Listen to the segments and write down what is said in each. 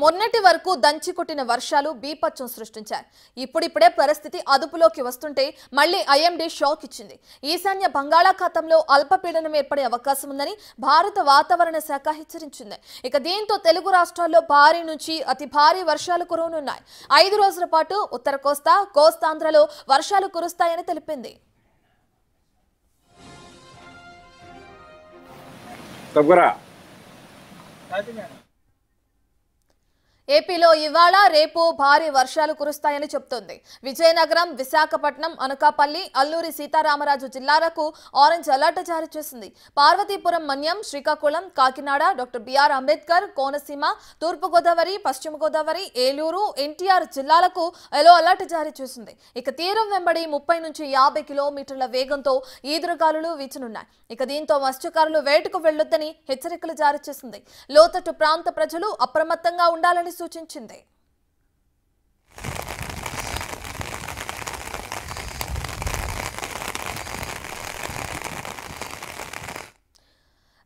మొన్నటి వరకు దంచి కొట్టిన వర్షాలు బీపచ్చం సృష్టించాయి. ఇప్పుడిప్పుడే పరిస్థితి అదుపులోకి వస్తుంటే మళ్లీ ఐఎండీ షాక్ ఇచ్చింది. ఈశాన్య బంగాళాఖాతంలో అల్పపీడనం ఏర్పడే అవకాశం ఉందని భారత వాతావరణ శాఖ హెచ్చరించింది. ఇక దీంతో తెలుగు రాష్ట్రాల్లో భారీ నుంచి అతి భారీ వర్షాలు కురవనున్నాయి. 5 రోజుల పాటు ఉత్తర కోస్తా, కోస్తాంధ్రలో వర్షాలు కురుస్తాయని తెలిపింది. ఏపీలో ఇవాళ రేపు భారీ వర్షాలు కురుస్తాయని చెప్తోంది. విజయనగరం, విశాఖపట్నం, అనకాపల్లి, అల్లూరి సీతారామరాజు జిల్లాలకు ఆరెంజ్ అలర్ట్ జారీ చేసింది. పార్వతీపురం, మన్యం, శ్రీకాకుళం, కాకినాడ, డాక్టర్ బిఆర్ అంబేద్కర్, కోనసీమ, తూర్పుగోదావరి, పశ్చిమ గోదావరి, ఏలూరు, ఎన్టీఆర్ జిల్లాలకు ఎల్లో అలర్ట్ జారీ చేసింది. ఇక తీరం వెంబడి 30 నుంచి 50 కిలోమీటర్ల వేగంతో ఈదురుగాలులు వీచనున్నాయి. ఇక దీంతో మత్స్యకారులు వేటకు వెళ్లొద్దని హెచ్చరికలు జారీ చేసింది. లోతట్టు ప్రాంత ప్రజలు అప్రమత్తంగా ఉండాలని సూచించింది.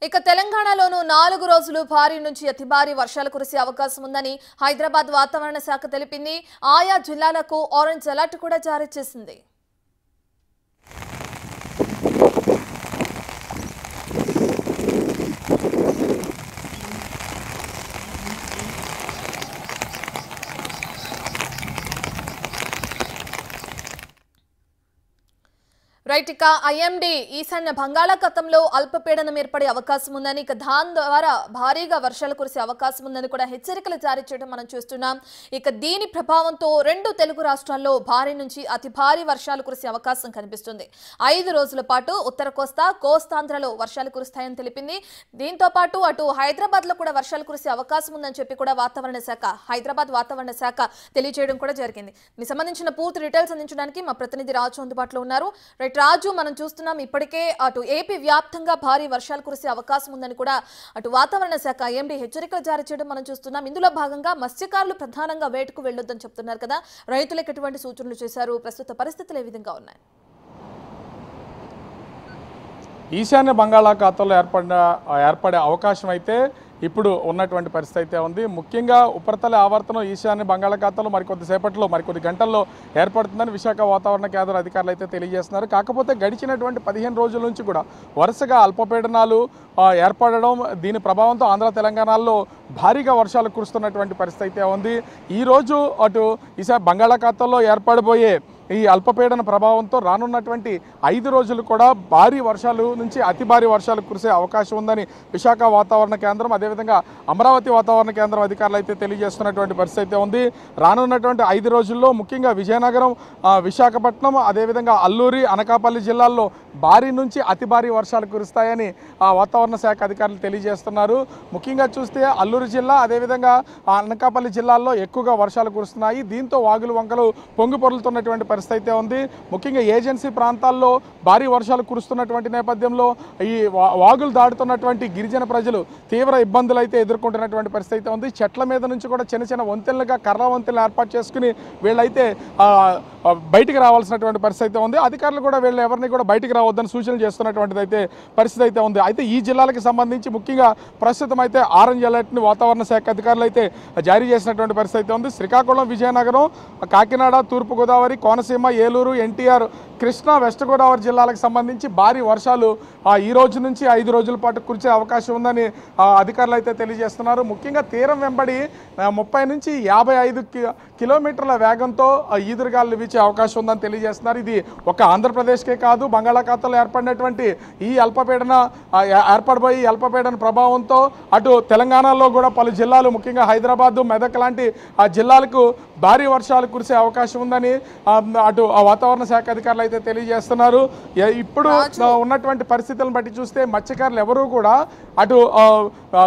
ఇక తెలంగాణలోనూ 4 రోజులు భారీ నుంచి అతి భారీ వర్షాలు కురిసే అవకాశం ఉందని హైదరాబాద్ వాతావరణ శాఖ తెలిపింది. ఆయా జిల్లాలకు ఆరెంజ్ అలర్ట్ కూడా జారీ చేసింది. రైట్, ఇక ఐఎండీ ఈశాన్య బంగాళాఖాతంలో అల్పపీడనం ఏర్పడే అవకాశం ఉందని, ఇక దాని ద్వారా భారీగా వర్షాలు కురిసే అవకాశం ఉందని కూడా హెచ్చరికలు జారీ చేయడం మనం చూస్తున్నాం. ఇక దీని ప్రభావంతో 2 తెలుగు రాష్ట్రాల్లో భారీ నుంచి అతి భారీ వర్షాలు కురిసే అవకాశం కనిపిస్తుంది. 5 రోజుల పాటు ఉత్తర కోస్తా, కోస్తాంధ్రలో వర్షాలు కురుస్తాయని తెలిపింది. దీంతో పాటు అటు హైదరాబాద్ లో కూడా వర్షాలు కురిసే అవకాశం ఉందని చెప్పి కూడా హైదరాబాద్ వాతావరణ శాఖ తెలియజేయడం కూడా జరిగింది. దీనికి సంబంధించిన పూర్తి డీటెయిల్స్ అందించడానికి మా ప్రతినిధి రాజు అందుబాటులో ఉన్నారు. రైట్ రాజు, మనం చూస్తున్నాం ఇప్పటికే అటు ఏపీ వ్యాప్తంగా భారీ వర్షాలు కురిసే అవకాశం ఉందని కూడా అటు వాతావరణ శాఖ ఐఎండీ హెచ్చరికలు జారీ చేయడం మనం చూస్తున్నాం. ఇందులో భాగంగా మత్స్యకారులు ప్రధానంగా వేటకు వెళ్లొద్దని చెప్తున్నారు కదా, రైతులకు ఎటువంటి సూచనలు చేశారు? ప్రస్తుత పరిస్థితులు ఏ విధంగా ఉన్నాయి? ఈశాన్య బంగాళాఖాతంలో ఏర్పడే అవకాశం అయితే ఇప్పుడు ఉన్నటువంటి పరిస్థితి అయితే ఉంది. ముఖ్యంగా ఉపరితల ఆవర్తనం ఈశాన్య బంగాళాఖాతంలో మరికొద్ది గంటల్లో ఏర్పడుతుందని విశాఖ వాతావరణ కేంద్ర అధికారులు అయితే తెలియజేస్తున్నారు. కాకపోతే గడిచినటువంటి 15 రోజుల నుంచి కూడా వరుసగా అల్పపీడనాలు ఏర్పడడం, దీని ప్రభావంతో ఆంధ్ర తెలంగాణలో భారీగా వర్షాలు కురుస్తున్నటువంటి పరిస్థితి అయితే ఉంది. ఈరోజు అటు బంగాళాఖాతంలో ఏర్పడబోయే ఈ అల్పపీడన ప్రభావంతో రానున్నటువంటి 5 రోజులు కూడా భారీ వర్షాలు నుంచి అతి భారీ వర్షాలు కురిసే అవకాశం ఉందని విశాఖ వాతావరణ కేంద్రం, అదేవిధంగా అమరావతి వాతావరణ కేంద్రం అధికారులు అయితే తెలియజేస్తున్నటువంటి పరిస్థితి అయితే ఉంది. రానున్నటువంటి 5 రోజుల్లో ముఖ్యంగా విజయనగరం, విశాఖపట్నం, అదేవిధంగా అల్లూరి, అనకాపల్లి జిల్లాల్లో భారీ నుంచి అతి భారీ వర్షాలు కురుస్తాయని వాతావరణ శాఖ అధికారులు తెలియజేస్తున్నారు. ముఖ్యంగా చూస్తే అల్లూరు జిల్లా, అదేవిధంగా అనకాపల్లి జిల్లాల్లో ఎక్కువగా వర్షాలు కురుస్తున్నాయి. దీంతో వాగులు వంకలు పొంగి పొర్లుతున్నటువంటి పరిస్థితి అయితే ఉంది. ముఖ్యంగా ఏజెన్సీ ప్రాంతాల్లో భారీ వర్షాలు కురుస్తున్నటువంటి నేపథ్యంలో ఈ వాగులు దాటుతున్నటువంటి గిరిజన ప్రజలు తీవ్ర ఇబ్బందులు అయితే ఎదుర్కొంటున్నటువంటి పరిస్థితి అయితే ఉంది. చెట్ల మీద నుంచి కూడా చిన్న చిన్న వంతెనలుగా కర్ర వంతెనలు ఏర్పాటు చేసుకుని వీళ్ళైతే బయటికి రావాల్సినటువంటి పరిస్థితి అయితే ఉంది. అధికారులు కూడా వీళ్ళు ఎవరిని కూడా బయటికి రావద్దని సూచనలు చేస్తున్నటువంటిది అయితే పరిస్థితి అయితే ఉంది. అయితే ఈ జిల్లాలకు సంబంధించి ముఖ్యంగా ప్రస్తుతం అయితే ఆరెంజ్ అలర్ట్ని వాతావరణ శాఖ అధికారులు అయితే జారీ చేసినటువంటి పరిస్థితి అయితే ఉంది. శ్రీకాకుళం, విజయనగరం, కాకినాడ, తూర్పుగోదావరి, కోనసీమ, ఏలూరు, ఎన్టీఆర్, కృష్ణా, వెస్ట్ గోదావరి జిల్లాలకు సంబంధించి భారీ వర్షాలు ఈ రోజు నుంచి 5 రోజుల పాటు కురిసే అవకాశం ఉందని అధికారులు అయితే తెలియజేస్తున్నారు. ముఖ్యంగా తీరం వెంబడి 30 నుంచి 55 కిలోమీటర్ల వేగంతో ఈదురుగాలు వీచే అవకాశం ఉందని తెలియజేస్తున్నారు. ఇది ఒక ఆంధ్రప్రదేశ్కే కాదు, బంగాళాఖాతంలో ఏర్పడినటువంటి ఈ ఏర్పడబోయే అల్పపీడన ప్రభావంతో అటు తెలంగాణలో కూడా పలు జిల్లాలు, ముఖ్యంగా హైదరాబాద్, మెదక్ లాంటి జిల్లాలకు భారీ వర్షాలు కురిసే అవకాశం ఉందని అటు వాతావరణ శాఖ అధికారులు అయితే తెలియజేస్తున్నారు. ఇప్పుడు ఉన్నటువంటి పరిస్థితులను బట్టి చూస్తే మత్స్యకారులు ఎవరూ కూడా అటు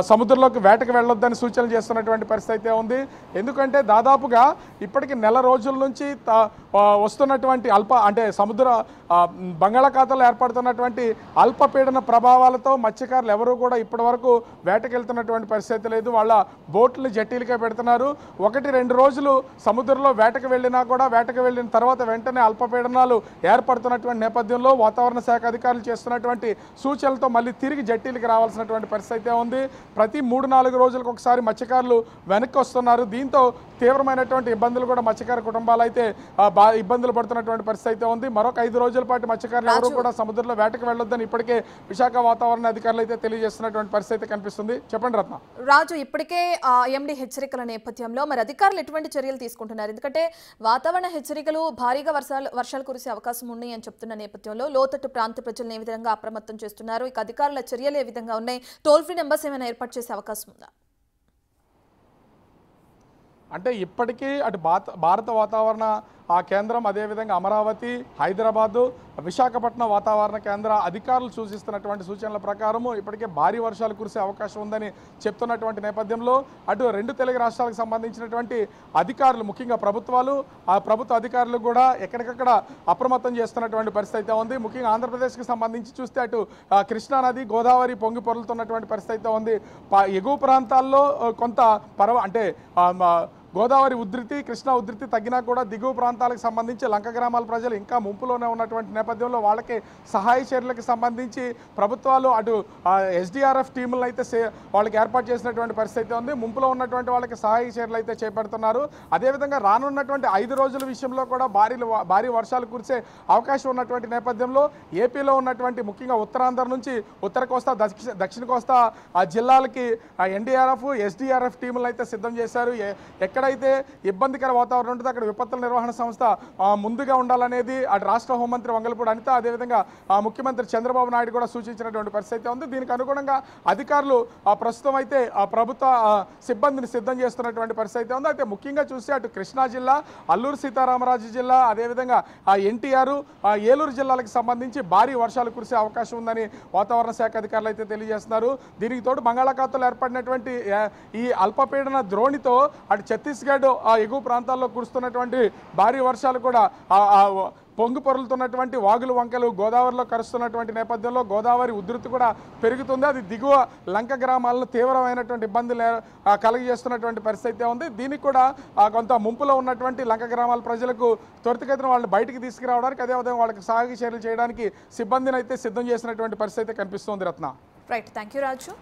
సముద్రంలోకి వేటకు వెళ్ళొద్దని సూచనలు చేస్తున్నటువంటి పరిస్థితి అయితే ఉంది. ఎందుకంటే దాదాపుగా ఇప్పటికి నెల రోజుల నుంచి వస్తున్నటువంటి సముద్ర బంగాళాఖాతంలో ఏర్పడుతున్నటువంటి అల్పపీడన ప్రభావాలతో మత్స్యకారులు ఎవరూ కూడా ఇప్పటి వరకు వేటకెళ్తున్నటువంటి పరిస్థితి లేదు. వాళ్ళ బోట్లను జట్టీలుగా పెడుతున్నారు. 1-2 రోజులు సముద్రంలో వేటకు వెళ్ళినా కూడా వేటకు వెళ్ళిన తర్వాత వెంటనే అల్పపీడనాలు ఏర్పడుతున్నటువంటి నేపథ్యంలో వాతావరణ శాఖ అధికారులు చేస్తున్నటువంటి సూచనలతో మళ్ళీ తిరిగి జట్టీలకు రావాల్సినటువంటి పరిస్థితి అయితే ఉంది. ప్రతి 3-4 రోజులకు ఒకసారి మత్స్యకారులు వెనక్కి వస్తున్నారు. దీంతో తీవ్రమైనటువంటి ఇబ్బందులు కూడా మత్స్యకార కుటుంబాలు అయితే ఇబ్బందులు పడుతున్నటువంటి పరిస్థితి అయితే ఉంది. మరొక 5 రోజుల పాటు మత్స్యకారులు ఎవరు కూడా సముద్రంలో వేటకు వెళ్ళొద్దని ఇప్పటికే విశాఖ వాతావరణ అధికారులు అయితే తెలియజేస్తున్నటువంటి పరిస్థితి అయితే కనిపిస్తుంది. చెప్పండి రత్న. రాజు, ఇప్పటికే ఐఎండీ హెచ్చరికల నేపథ్యంలో మరి అధికారులు ఎటువంటి చర్యలు తీసుకుంటున్నారు? ఎందుకంటే వాతావరణ హెచ్చరికలు భారీగా వర్షాలు కురిసే అవకాశం ఉన్నాయి అని చెప్తున్న నేపథ్యంలో లోతట్టు ప్రాంత ప్రజలను ఏ విధంగా అప్రమత్తం చేస్తున్నారు? ఇక అధికారుల చర్యలు ఏ విధంగా ఉన్నాయి? టోల్ ఫ్రీ నెంబర్స్ ఏమైనా ఏర్పాటు చేసే అవకాశం ఉందా? అంటే ఇప్పటికీ అటు భారత వాతావరణ కేంద్రం, అదేవిధంగా అమరావతి, హైదరాబాదు, విశాఖపట్నం వాతావరణ కేంద్ర అధికారులు సూచిస్తున్నటువంటి సూచనల ప్రకారము ఇప్పటికే భారీ వర్షాలు కురిసే అవకాశం ఉందని చెప్తున్నటువంటి నేపథ్యంలో అటు 2 తెలుగు రాష్ట్రాలకు సంబంధించినటువంటి అధికారులు, ముఖ్యంగా ప్రభుత్వ అధికారులు కూడా ఎక్కడికక్కడ అప్రమత్తం చేస్తున్నటువంటి పరిస్థితి అయితే ఉంది. ముఖ్యంగా ఆంధ్రప్రదేశ్కి సంబంధించి చూస్తే అటు కృష్ణానది, గోదావరి పొంగి పొర్లుతున్నటువంటి పరిస్థితి అయితే ఉంది. ఎగువ ప్రాంతాల్లో కొంత అంటే గోదావరి ఉధృతి, కృష్ణా ఉధృతి తగ్గినా కూడా దిగువ ప్రాంతాలకు సంబంధించి లంక గ్రామాల ప్రజలు ఇంకా ముంపులోనే ఉన్నటువంటి నేపథ్యంలో వాళ్ళకి సహాయ చర్యలకు సంబంధించి ప్రభుత్వాలు అటు ఎస్డీఆర్ఎఫ్ టీములను అయితే వాళ్ళకి ఏర్పాటు చేసినటువంటి పరిస్థితి ఉంది. ముంపులో ఉన్నటువంటి వాళ్ళకి సహాయ చర్యలు అయితే చేపడుతున్నారు. అదేవిధంగా రానున్నటువంటి 5 రోజుల విషయంలో కూడా భారీ వర్షాలు కురిసే అవకాశం ఉన్నటువంటి నేపథ్యంలో ఏపీలో ఉన్నటువంటి ముఖ్యంగా ఉత్తరాంధ్ర నుంచి ఉత్తర కోస్తా, దక్షిణ కోస్తా జిల్లాలకి ఎన్డీఆర్ఎఫ్, ఎస్డీఆర్ఎఫ్ టీములను అయితే సిద్ధం చేశారు. ఎక్కడైతే ఇబ్బందికర వాతావరణం ఉంటుందో అక్కడ విపత్తుల నిర్వహణ సంస్థ ముందుగా ఉండాలనేది అటు రాష్ట్ర హోంమంత్రి వంగలపూడి అనిత, అదేవిధంగా ముఖ్యమంత్రి చంద్రబాబు నాయుడు కూడా సూచించినటువంటి పరిస్థితి ఉంది. దీనికి అనుగుణంగా అధికారులు ప్రస్తుతం అయితే ప్రభుత్వ సిబ్బందిని సిద్ధం చేస్తున్నటువంటి పరిస్థితి ఉంది. అయితే ముఖ్యంగా చూస్తే అటు కృష్ణా జిల్లా, అల్లూరు సీతారామరాజు జిల్లా, అదేవిధంగా ఎన్టీఆర్, ఏలూరు జిల్లాలకు సంబంధించి భారీ వర్షాలు కురిసే అవకాశం ఉందని వాతావరణ శాఖ అధికారులు అయితే తెలియజేస్తున్నారు. దీనికి తోడు బంగాళాఖాతంలో ఏర్పడినటువంటి ఈ అల్పపీడన ద్రోణితో అటు ఛత్తీస్గఢ్ ఎగువ ప్రాంతాల్లో కురుస్తున్నటువంటి భారీ వర్షాలు కూడా పొంగి పొరులుతున్నటువంటి వాగులు, వంకలు గోదావరిలో కరుస్తున్నటువంటి నేపథ్యంలో గోదావరి ఉధృతి కూడా పెరుగుతుంది. అది దిగువ లంక గ్రామాలను తీవ్రమైనటువంటి ఇబ్బందులు కలుగజేస్తున్నటువంటి పరిస్థితి ఉంది. దీనికి కూడా కొంత ముంపులో ఉన్నటువంటి లంక గ్రామాల ప్రజలకు త్వరితగతిన వాళ్ళని బయటికి తీసుకురావడానికి, అదేవిధంగా వాళ్ళకి సహాయ చర్యలు చేయడానికి సిబ్బందిని అయితే సిద్ధం చేసినటువంటి పరిస్థితి కనిపిస్తుంది. Ratna. Right, thank you Raju.